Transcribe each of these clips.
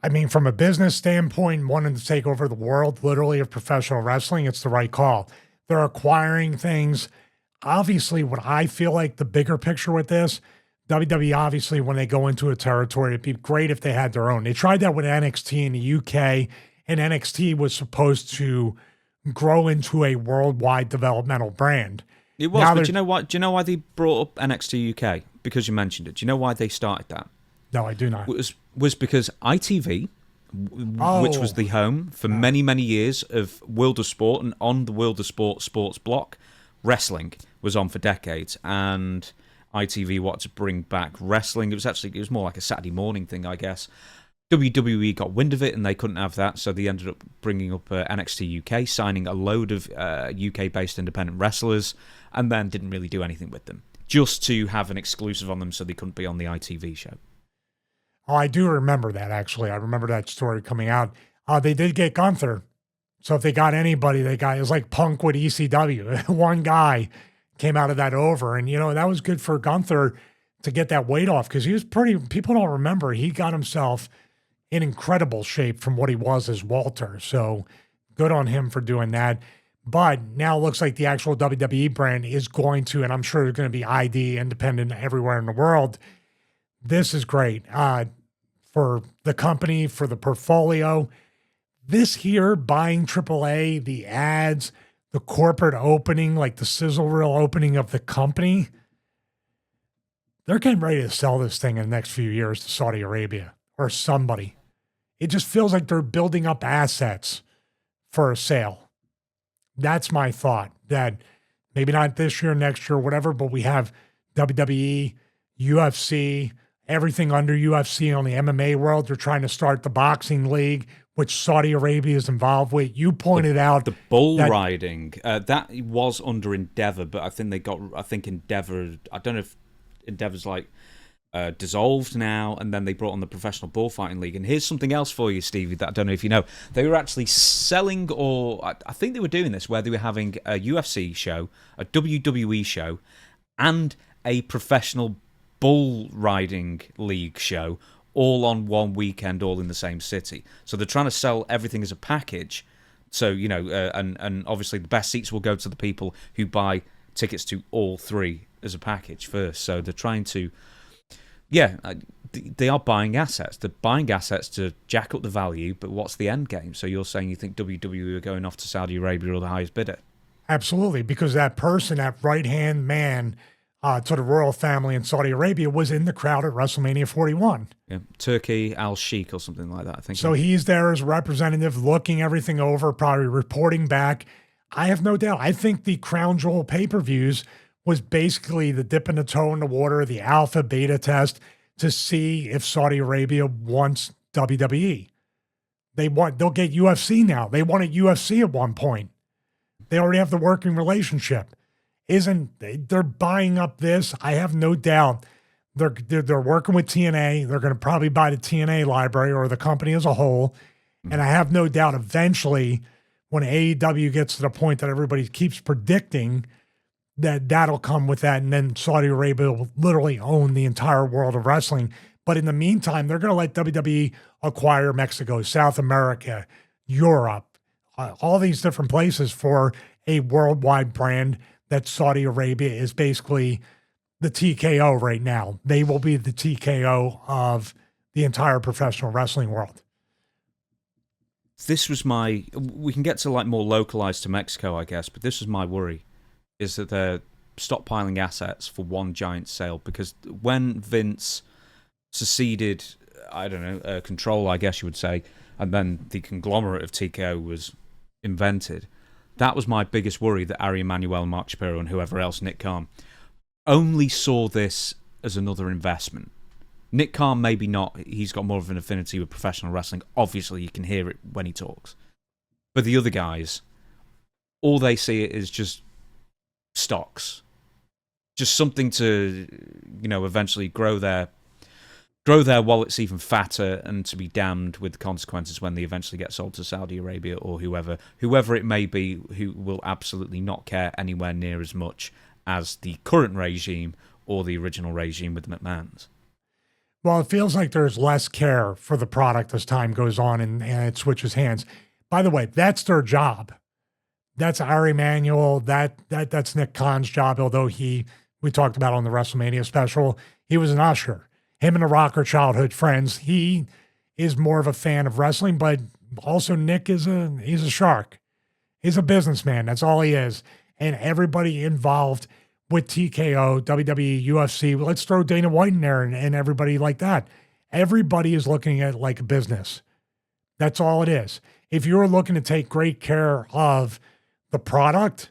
I mean, from a business standpoint, wanting to take over the world, literally, of professional wrestling, it's the right call. They're acquiring things. Obviously, what I feel like the bigger picture with this, WWE, obviously, when they go into a territory, it'd be great if they had their own. They tried that with NXT in the UK, and NXT was supposed to grow into a worldwide developmental brand. It was, but do you know what? Do you know why they brought up NXT UK? Because you mentioned it. Do you know why they started that? No, I do not. Was because ITV, which was the home for many, many years of World of Sport, and on the World of Sport sports block, wrestling was on for decades, and ITV wanted to bring back wrestling. It was more like a Saturday morning thing, I guess. WWE got wind of it, and they couldn't have that, so they ended up bringing up NXT UK, signing a load of UK-based independent wrestlers, and then didn't really do anything with them, just to have an exclusive on them so they couldn't be on the ITV show. Oh, I do remember that, actually. I remember that story coming out. They did get Gunther. So if they got anybody, it was like Punk with ECW. One guy came out of that over. And, that was good for Gunther to get that weight off, because he was people don't remember, he got himself in incredible shape from what he was as Walter. So good on him for doing that. But now it looks like the actual WWE brand is going to, and I'm sure there's going to be ID independent everywhere in the world. This is great for the company, for the portfolio. This here, buying AAA, the ads, the corporate opening, like the sizzle reel opening of the company, they're getting ready to sell this thing in the next few years to Saudi Arabia or somebody. It just feels like they're building up assets for a sale. That's my thought, that maybe not this year, next year, whatever, but we have WWE, UFC, everything under UFC on the MMA world. They're trying to start the boxing league, which Saudi Arabia is involved with. You pointed out the bull riding, that was under Endeavor, but I think Endeavor, I don't know if Endeavor's dissolved now, and then they brought on the Professional Bullfighting League. And here's something else for you, Stevie, that I don't know if you know. They were actually selling, or I think they were doing this, where they were having a UFC show, a WWE show, and a professional bull riding league show, all on one weekend, all in the same city. So they're trying to sell everything as a package. So, and obviously the best seats will go to the people who buy tickets to all three as a package first. So they're trying to, they are buying assets. They're buying assets to jack up the value, but what's the end game? So you're saying you think WWE are going off to Saudi Arabia or the highest bidder? Absolutely, because that person, that right-hand man to the royal family in Saudi Arabia, was in the crowd at WrestleMania 41. Yeah, Turkey Al-Sheikh or something like that, I think. So he's there as a representative, looking everything over, probably reporting back. I have no doubt. I think the Crown Jewel pay-per-views was basically the dipping the toe in the water, the alpha beta test to see if Saudi Arabia wants WWE. They'll get UFC now. They wanted UFC at one point. They already have the working relationship. They're buying up this? I have no doubt. They're working with TNA. They're going to probably buy the TNA library or the company as a whole. And I have no doubt eventually, when AEW gets to the point that everybody keeps predicting, that'll come with that, and then Saudi Arabia will literally own the entire world of wrestling. But in the meantime, they're going to let WWE acquire Mexico, South America, Europe, all these different places for a worldwide brand that Saudi Arabia is basically the TKO right now. They will be the TKO of the entire professional wrestling world. This was we can get to more localized to Mexico, I guess, but this was my worry, is that they're stockpiling assets for one giant sale, because when Vince seceded, control, I guess you would say, and then the conglomerate of TKO was invented, that was my biggest worry, that Ari Emmanuel, Mark Shapiro, and whoever else, Nick Khan, only saw this as another investment. Nick Khan, maybe not. He's got more of an affinity with professional wrestling. Obviously, you can hear it when he talks. But the other guys, all they see it is just stocks. Just something to, eventually grow their wallets even fatter, and to be damned with the consequences when they eventually get sold to Saudi Arabia or whoever it may be, who will absolutely not care anywhere near as much as the current regime or the original regime with the McMahons. Well, it feels like there's less care for the product as time goes on and it switches hands. By the way, that's their job. That's Ari Emmanuel. That's Nick Khan's job, although we talked about on the WrestleMania special, he was an usher. Him and The Rock are childhood friends. He is more of a fan of wrestling, but also Nick he's a shark. He's a businessman. That's all he is. And everybody involved with TKO, WWE, UFC, let's throw Dana White in there and everybody like that. Everybody is looking at it like a business. That's all it is. If you were looking to take great care of the product,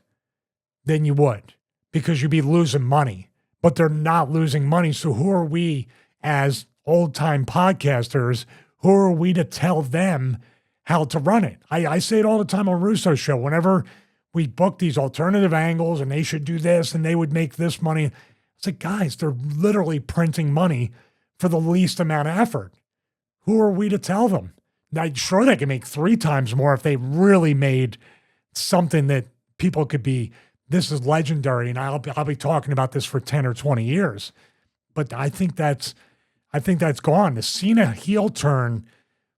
then you would, because you'd be losing money. But they're not losing money. So who are we as old-time podcasters? Who are we to tell them how to run it? I say it all the time on Russo's show. Whenever we book these alternative angles and they should do this and they would make this money. It's like, guys, they're literally printing money for the least amount of effort. Who are we to tell them? Now, sure, they can make 3 times more if they really made something that people could be, this is legendary, and I'll be talking about this for 10 or 20 years. But I think that's gone. The Cena heel turn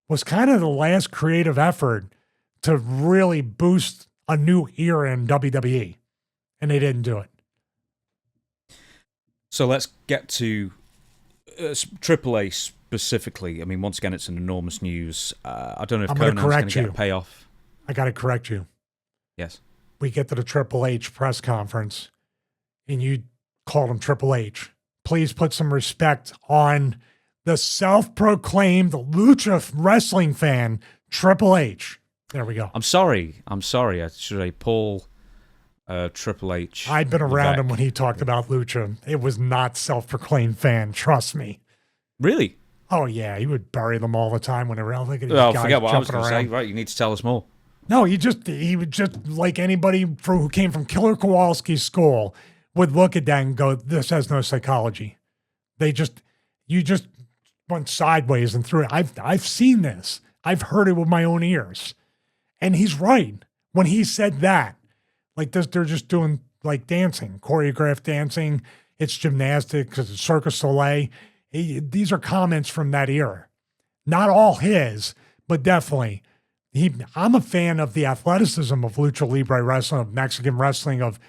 was kind of the last creative effort to really boost a new era in WWE, and they didn't do it. So let's get to AAA specifically. I mean, once again, it's an enormous news. I don't know if Conan's going to get a payoff. I got to correct you. Yes. We get to the Triple H press conference, and you called him Triple H. Please put some respect on the self-proclaimed lucha wrestling fan, Triple H. There we go. I'm sorry. Should I Paul Triple H? I've been around him when he talked about lucha. It was not self-proclaimed fan. Trust me. Really? Oh, yeah. He would bury them all the time whenever. Look at these guys forget what I was going to say. Right, you need to tell us more. No, he would just, like anybody who came from Killer Kowalski's school, would look at that and go, this has no psychology. You just went sideways and threw it. I've seen this. I've heard it with my own ears. And he's right. When he said that, like this, they're just doing like dancing, choreographed dancing. It's gymnastics, because it's Cirque du Soleil. These are comments from that era. Not all his, but definitely. I'm a fan of the athleticism of lucha libre wrestling, of Mexican wrestling, of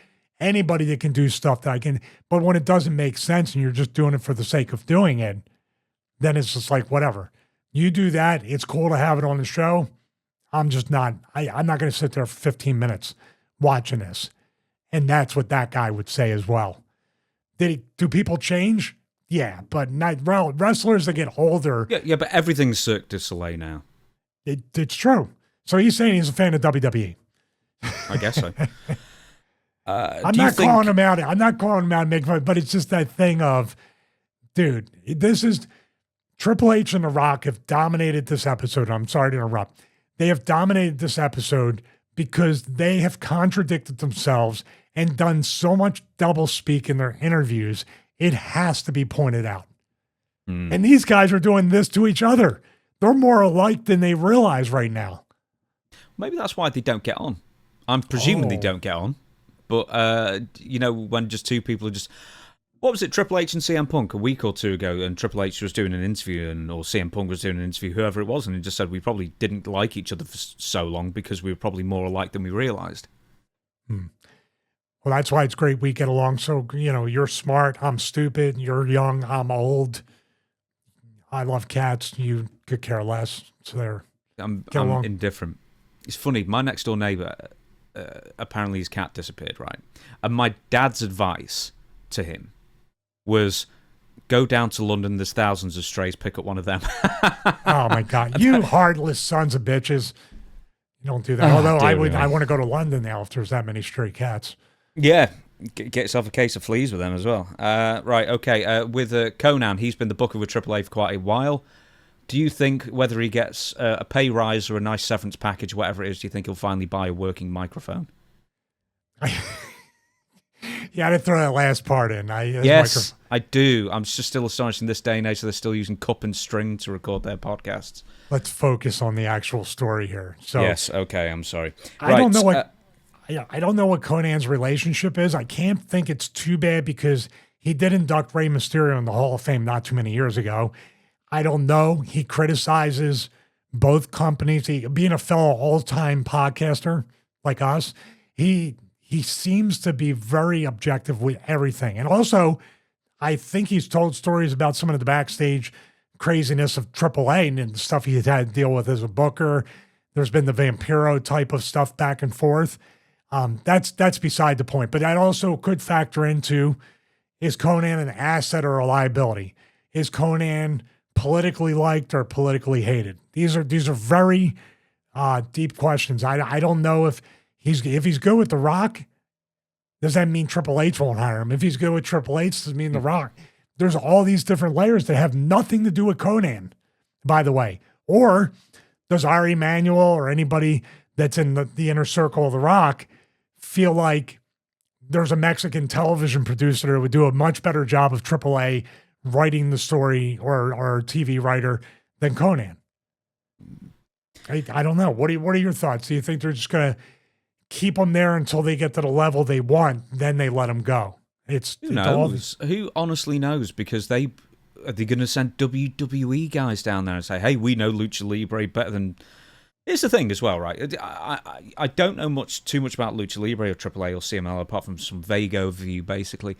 anybody that can do stuff that I can. But when it doesn't make sense and you're just doing it for the sake of doing it, then it's just like, whatever. You do that. It's cool to have it on the show. I'm just not, I'm not going to sit there for 15 minutes watching this. And that's what that guy would say as well. Do people change? Yeah, but wrestlers that get older. Yeah, but everything's Cirque du Soleil now. It's true. So he's saying he's a fan of WWE. I guess so. I'm not calling him out and making fun, but it's just that thing of, dude, this is Triple H and The Rock have dominated this episode. I'm sorry to interrupt. They have dominated this episode because they have contradicted themselves and done so much double speak in their interviews. It has to be pointed out. And these guys are doing this to each other. They're more alike than they realize right now. Maybe that's why they don't get on. I'm presuming they don't get on. But, when just two people are just... What was it, Triple H and CM Punk a week or two ago, and Triple H was doing an interview, or CM Punk was doing an interview, whoever it was, and he just said we probably didn't like each other for so long because we were probably more alike than we realized. Well, that's why it's great we get along. So, you're smart, I'm stupid, you're young, I'm old. I love cats, you could care less. So there. I'm indifferent. It's funny, my next door neighbor, apparently his cat disappeared, right? And my dad's advice to him was, go down to London, there's thousands of strays, pick up one of them. Oh my God, you heartless sons of bitches. You don't do that. Although I want to go to London now if there's that many stray cats. Yeah, get yourself a case of fleas with them as well. Right, okay, with Conan, he's been the booker with AAA for quite a while. Do you think whether he gets a pay rise or a nice severance package, whatever it is, do you think he'll finally buy a working microphone? Yeah, I didn't throw that last part in. Yes, I do. I'm just still astonished in this day and age that they're still using cup and string to record their podcasts. Let's focus on the actual story here. So yes, okay, I'm sorry. I don't know what I don't know what Conan's relationship is. I can't think it's too bad because he did induct Rey Mysterio in the Hall of Fame not too many years ago. I don't know. He criticizes both companies. Being a fellow all-time podcaster like us, he seems to be very objective with everything. And also, I think he's told stories about some of the backstage craziness of AAA and the stuff he's had to deal with as a booker. There's been the Vampiro type of stuff back and forth. That's beside the point. But that also could factor into, is Conan an asset or a liability? Is Conan politically liked or politically hated? These are very deep questions. I don't know if he's good with The Rock. Does that mean Triple H won't hire him? If he's good with Triple H, does it mean The Rock? There's all these different layers that have nothing to do with Conan, by the way. Or does Ari Emmanuel or anybody that's in the inner circle of The Rock feel like there's a Mexican television producer that would do a much better job of AAA writing the story or a TV writer than Conan? I don't know. What are your thoughts? Do you think they're just going to keep them there until they get to the level they want, then they let them go? Who knows? Who honestly knows? Because are they going to send WWE guys down there and say, hey, we know Lucha Libre better than... Here's the thing as well, right? I don't know too much about Lucha Libre or AAA or CML apart from some vague overview, basically.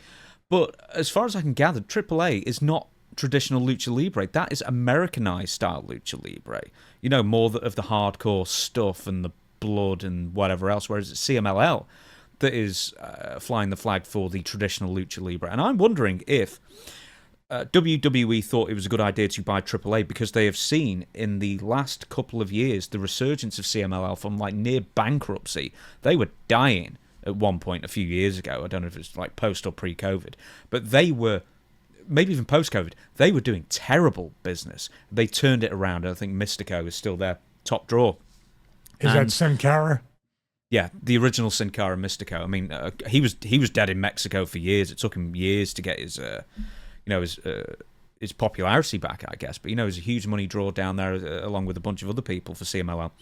But as far as I can gather, AAA is not traditional Lucha Libre. That is Americanized style Lucha Libre. You know, more of the hardcore stuff and the blood and whatever else, whereas it's CMLL that is flying the flag for the traditional Lucha Libre. And I'm wondering if WWE thought it was a good idea to buy AAA because they have seen in the last couple of years the resurgence of CMLL from like near bankruptcy. They were dying at one point a few years ago. I don't know if it's like post or pre-COVID, but they were, maybe even post-COVID, they were doing terrible business. They turned it around. I think Mystico is still their top draw. Is that Sin Cara? Yeah, the original Sin Cara Mystico. I mean, he was dead in Mexico for years. It took him years to get his popularity back, I guess. But there's a huge money draw down there, along with a bunch of other people for CMLL.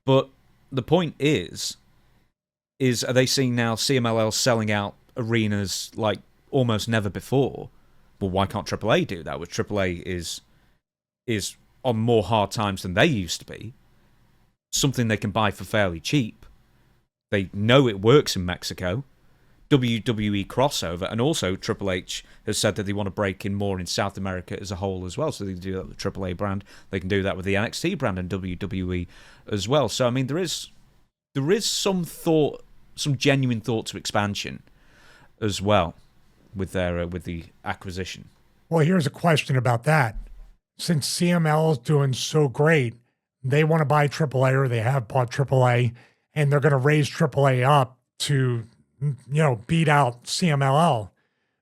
But the point is are they seeing now CMLL selling out arenas like almost never before? Well, why can't AAA do that? Which AAA is on more hard times than they used to be. Something they can buy for fairly cheap. They know it works in Mexico. WWE crossover, and also Triple H has said that they want to break in more in South America as a whole as well. So they can do that with the AAA brand. They can do that with the NXT brand and WWE as well. So I mean, there is some thought, some genuine thought to expansion as well with the acquisition. Well, here's a question about that. Since CML is doing so great, they want to buy AAA, or they have bought AAA, and they're going to raise AAA up to, beat out CMLL.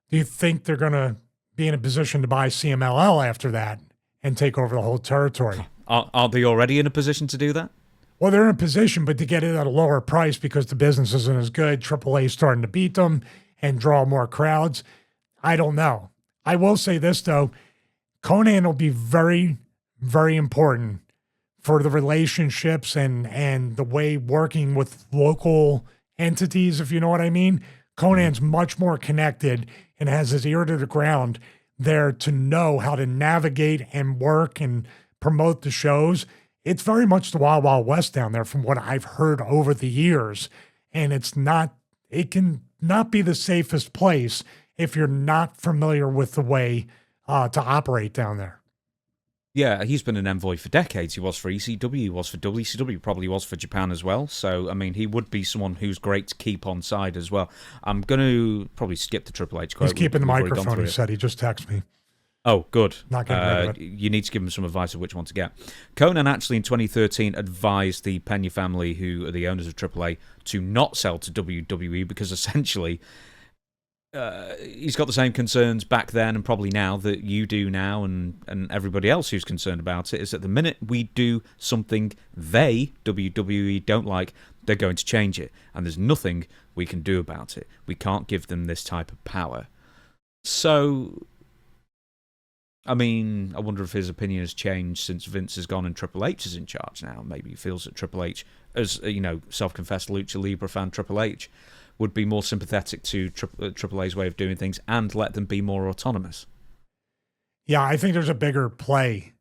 Do you think they're going to be in a position to buy CMLL after that and take over the whole territory? Aren't they already in a position to do that? Well, they're in a position, but to get it at a lower price because the business isn't as good. AAA is starting to beat them and draw more crowds. I don't know. I will say this, though. Conan will be very, very important for the relationships and the way working with local entities, if you know what I mean. Conan's much more connected and has his ear to the ground there to know how to navigate and work and promote the shows. It's very much the Wild Wild West down there from what I've heard over the years. And it can not be the safest place if you're not familiar with the way to operate down there. Yeah, he's been an envoy for decades. He was for ECW, he was for WCW, probably was for Japan as well. So, I mean, he would be someone who's great to keep on side as well. I'm going to probably skip the Triple H quote. He's keeping the microphone, he said. He just texted me. Oh, good. Not getting rid of it. You need to give him some advice of which one to get. Conan actually in 2013 advised the Pena family, who are the owners of AAA, to not sell to WWE because essentially he's got the same concerns back then and probably now that you do now and everybody else who's concerned about it, is that the minute we do something WWE don't like, they're going to change it. And there's nothing we can do about it. We can't give them this type of power. So, I mean, I wonder if his opinion has changed since Vince has gone and Triple H is in charge now. Maybe he feels that Triple H, as self-confessed Lucha Libre fan Triple H, would be more sympathetic to AAA's way of doing things and let them be more autonomous. Yeah, I think there's a bigger play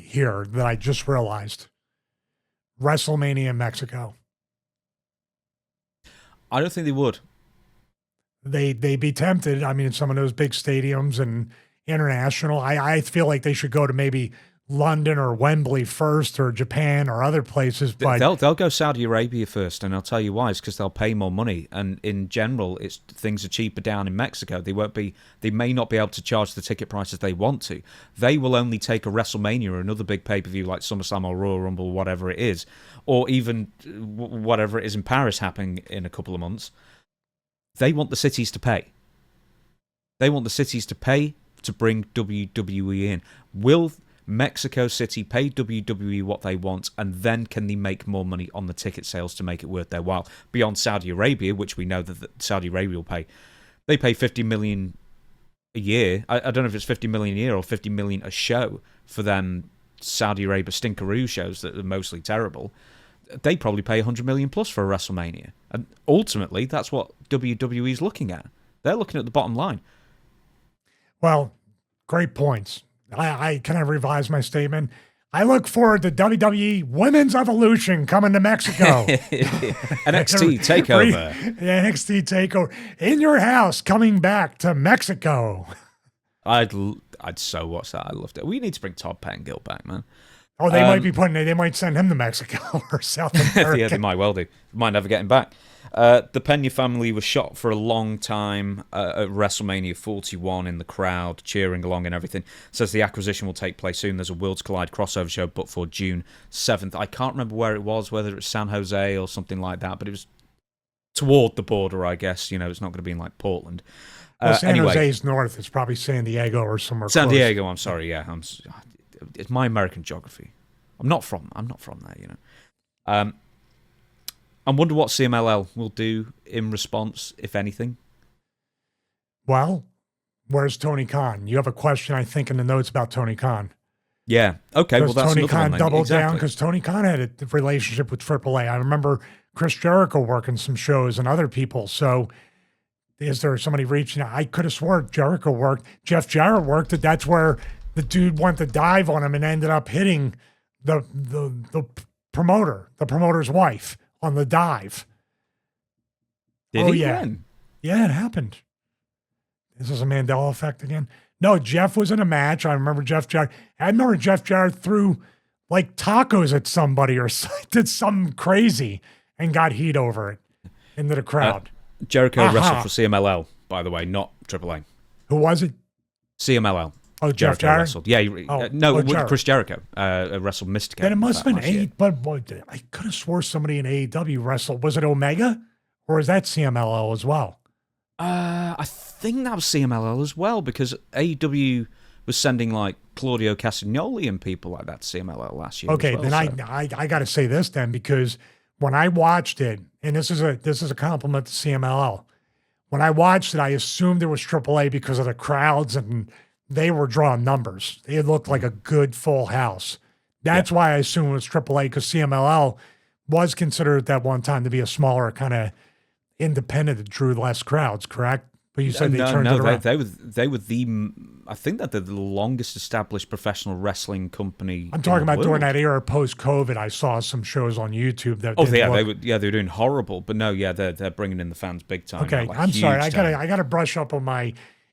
here that I just realized. WrestleMania in Mexico. I don't think they would. They'd be tempted. I mean, some of those big stadiums and international. I feel like they should go to maybe London or Wembley first, or Japan or other places. But They'll go Saudi Arabia first, and I'll tell you why. It's because they'll pay more money, and in general, things are cheaper down in Mexico. They may not be able to charge the ticket prices they want to. They will only take a WrestleMania or another big pay-per-view like SummerSlam or Royal Rumble, whatever it is, or even whatever it is in Paris happening in a couple of months. They want the cities to pay. They want the cities to pay to bring WWE in. Will Mexico City pay WWE what they want, and then can they make more money on the ticket sales to make it worth their while? Beyond Saudi Arabia, which we know that Saudi Arabia will pay. They pay $50 million a year. I don't know if it's $50 million a year or $50 million a show for them Saudi Arabia stinkeroo shows that are mostly terrible. They probably pay $100 million plus for a WrestleMania. And ultimately, that's what WWE is looking at. They're looking at the bottom line. Well, great points. I kind of revised my statement. I look forward to WWE Women's Evolution coming to Mexico. NXT TakeOver. NXT TakeOver. In your house, coming back to Mexico. I'd so watch that. I loved it. We need to bring Todd Pettengill back, man. Oh, they might send him to Mexico or South America. Yeah, they might well do. Might never get him back. The Pena family was shot for a long time at WrestleMania 41 in the crowd, cheering along and everything. Says the acquisition will take place soon. There's a Worlds Collide crossover show booked for June 7th. I can't remember where it was, whether it was San Jose or something like that, but it was toward the border, I guess. You know, it's not going to be in like Portland. San Jose's north. It's probably San Diego or somewhere San close. Diego, I'm sorry, yeah. It's my American geography. I'm not from there, you know. I wonder what CMLL will do in response, if anything. Well, where's Tony Khan? You have a question, I think, in the notes about Tony Khan. Yeah. Okay. Well, that's Tony Khan one, doubled exactly. down because Tony Khan had a relationship with AAA. I remember Chris Jericho working some shows and other people. So, is there somebody reaching out? I could have sworn Jericho worked. Jeff Jarrett worked it. That's where the dude went to dive on him and ended up hitting the promoter's wife on the dive. Did he? Yeah. When? Yeah, it happened. This is a Mandela effect again. No, Jeff was in a match. I remember Jeff Jarrett threw like tacos at somebody or did something crazy and got heat over it into the crowd. Jericho wrestled for CMLL, by the way, not AAA. Who was it? CMLL. Oh, Jeff Jarrett? Wrestled. Yeah, Chris Jericho wrestled Mystico. Then it must have been but I could have swore somebody in AEW wrestled. Was it Omega? Or is that CMLL as well? I think that was CMLL as well, because AEW was sending like Claudio Castagnoli and people like that to CMLL last year. Okay, well, then so. I got to say this then, because when I watched it, and this is a compliment to CMLL. When I watched it, I assumed it was AAA because of the crowds, and they were drawing numbers. It looked like a good full house. That's why I assumed it was AAA, because CMLL was considered at that one time to be a smaller kind of independent that drew less crowds, correct? But you said they turned it around. They were I think that they're the longest established professional wrestling company. I'm talking about during that era post-COVID. I saw some shows on YouTube that. They were doing horrible, but no, yeah, they're bringing in the fans big time. Okay, like I'm sorry. I time. gotta brush up on my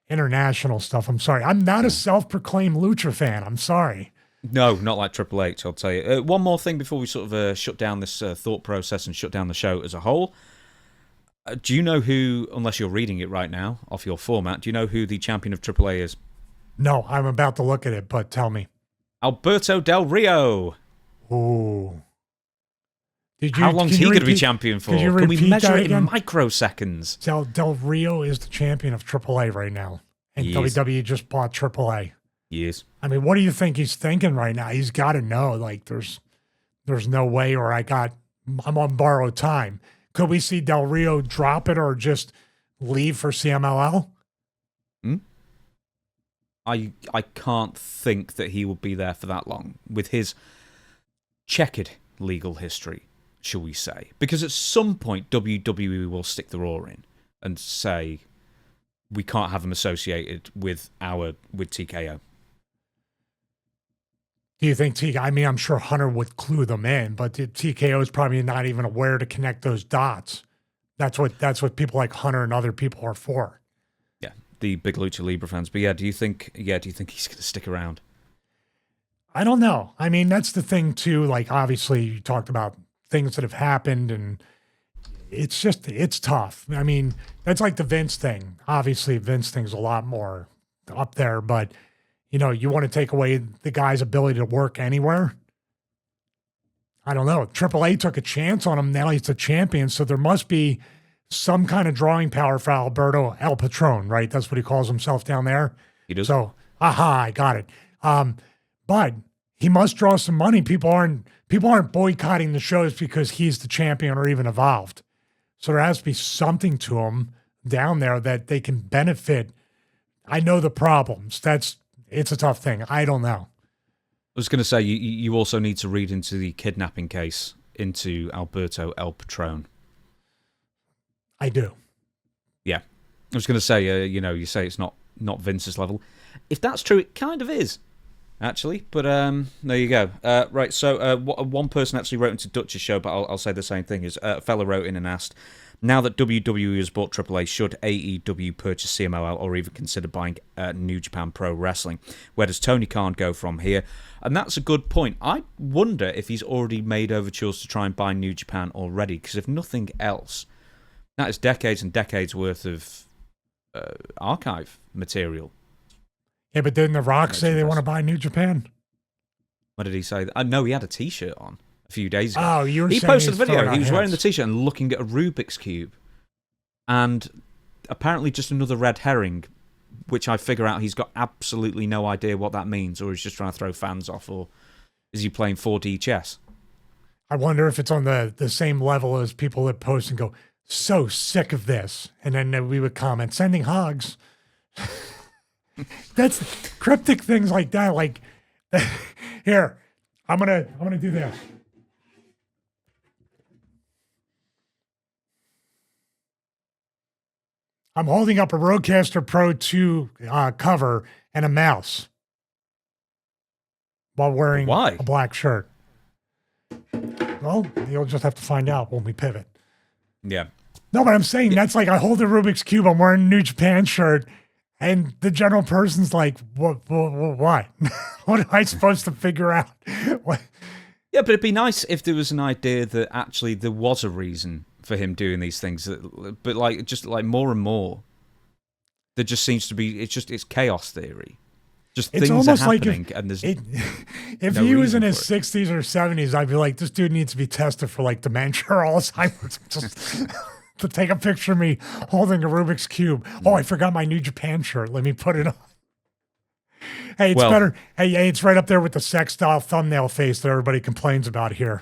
international stuff. I'm sorry. I'm not a self-proclaimed lucha fan. I'm sorry. No, not like Triple H, I'll tell you. One more thing before we sort of shut down this thought process and shut down the show as a whole. Do you know who, unless you're reading it right now off your format, do you know who the champion of AAA is? No, I'm about to look at it, but tell me. Alberto Del Rio. Ooh. How long is he going to be champion for? Can we measure it in microseconds? Del Rio is the champion of AAA right now. And WWE just bought AAA. He is. I mean, what do you think he's thinking right now? He's got to know, like, there's no way, or I'm on borrowed time. Could we see Del Rio drop it or just leave for CMLL? I can't think that he will be there for that long with his checkered legal history, shall we say. Because at some point, WWE will stick the roar in and say, we can't have him associated with TKO. Do you think I mean, I'm sure Hunter would clue them in, but the TKO is probably not even aware to connect those dots. That's what people like Hunter and other people are for. Yeah, the big Lucha Libre fans. But do you think he's going to stick around? I don't know. I mean, that's the thing too. Like, obviously, you talked about things that have happened, and it's tough. I mean, that's like the Vince thing. Obviously, Vince thing's a lot more up there, but you want to take away the guy's ability to work anywhere. I don't know. AAA took a chance on him. Now he's the champion, so there must be some kind of drawing power for Alberto El Patron, right? That's what he calls himself down there. He does. So, I got it. But he must draw some money. People aren't boycotting the shows because he's the champion or even evolved. So there has to be something to him down there that they can benefit. I know the problems. It's a tough thing. I don't know. I was going to say, you also need to read into the kidnapping case into Alberto El Patron. I do. Yeah. I was going to say, you say it's not Vince's level. If that's true, it kind of is, actually. But there you go. Right, so one person actually wrote into Dutch's show, but I'll say the same thing. A fella wrote in and asked, now that WWE has bought AAA, should AEW purchase CMLL or even consider buying New Japan Pro Wrestling? Where does Tony Khan go from here? And that's a good point. I wonder if he's already made overtures to try and buy New Japan already, because if nothing else, that is decades and decades worth of archive material. Yeah, but didn't The Rock say they want to buy New Japan? What did he say? No, he had a T-shirt on a few days ago. Oh, you were He saying posted a video. He was hats. wearing the T-shirt and looking at a Rubik's Cube. And apparently just another red herring, which I figure out he's got absolutely no idea what that means, or he's just trying to throw fans off, or is he playing 4D chess? I wonder if it's on the same level as people that post and go, so sick of this. And then we would comment, sending hugs. That's cryptic things like that. Like, here, I'm gonna do this. I'm holding up a Rodecaster Pro 2 cover and a mouse while wearing a black shirt. Well, you'll just have to find out when we pivot. Yeah. No, but I'm saying that's like I hold the Rubik's Cube, I'm wearing a New Japan shirt, and the general person's like, what? What am I supposed to figure out? What? Yeah, but it'd be nice if there was an idea that actually there was a reason for him doing these things. But just more and more, there just seems to be, it's chaos theory. Just it's things almost are happening, like and there's if he was in his 60s or 70s, I'd be like, this dude needs to be tested for like dementia or Alzheimer's. Just to take a picture of me holding a Rubik's Cube. Oh, I forgot my New Japan shirt. Let me put it on. Hey, it's better. Hey, it's right up there with the sex doll thumbnail face that everybody complains about here.